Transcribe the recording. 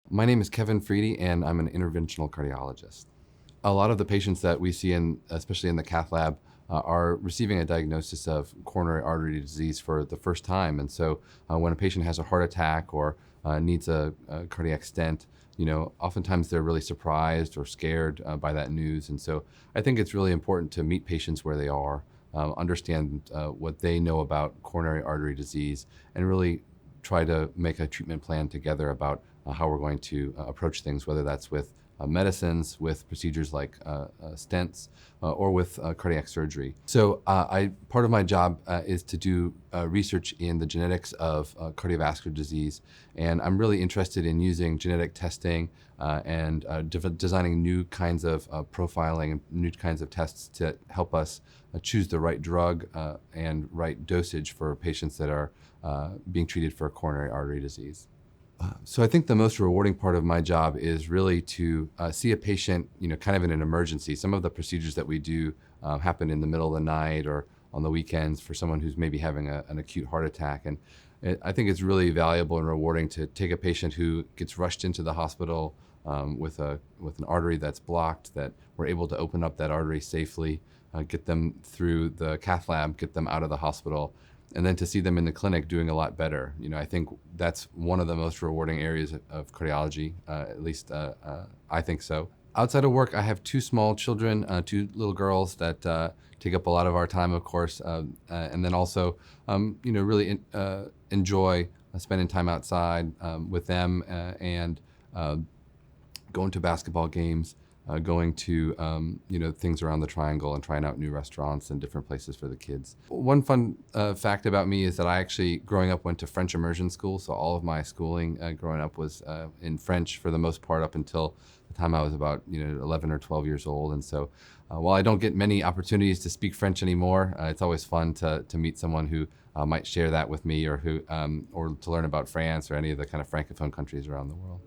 My name is Kevin Friede, and I'm an interventional cardiologist. A lot of the patients that we see, especially in the cath lab, are receiving a diagnosis of coronary artery disease for the first time. And so when a patient has a heart attack or needs a cardiac stent, oftentimes they're really surprised or scared by that news. And so I think it's really important to meet patients where they are, understand what they know about coronary artery disease, and really try to make a treatment plan together about how we're going to approach things, whether that's with medicines, with procedures like stents, or with cardiac surgery. So part of my job is to do research in the genetics of cardiovascular disease, and I'm really interested in using genetic testing and designing new kinds of profiling and new kinds of tests to help us choose the right drug and right dosage for patients that are being treated for coronary artery disease. So I think the most rewarding part of my job is really to see a patient, kind of in an emergency. Some of the procedures that we do happen in the middle of the night or on the weekends for someone who's maybe having an acute heart attack. And I think it's really valuable and rewarding to take a patient who gets rushed into the hospital with an artery that's blocked, that we're able to open up that artery safely, get them through the cath lab, get them out of the hospital, and then to see them in the clinic doing a lot better. I think that's one of the most rewarding areas of cardiology, at least I think so. Outside of work, I have two small children, two little girls that take up a lot of our time, of course, and then also, really enjoy spending time outside with them and going to basketball games, going to things around the triangle and trying out new restaurants and different places for the kids. One fun fact about me is that I actually, growing up, went to French immersion school. So all of my schooling growing up was in French for the most part up until the time I was about 11 or 12 years old. And so while I don't get many opportunities to speak French anymore, it's always fun to meet someone who might share that with me, or to learn about France or any of the kind of francophone countries around the world.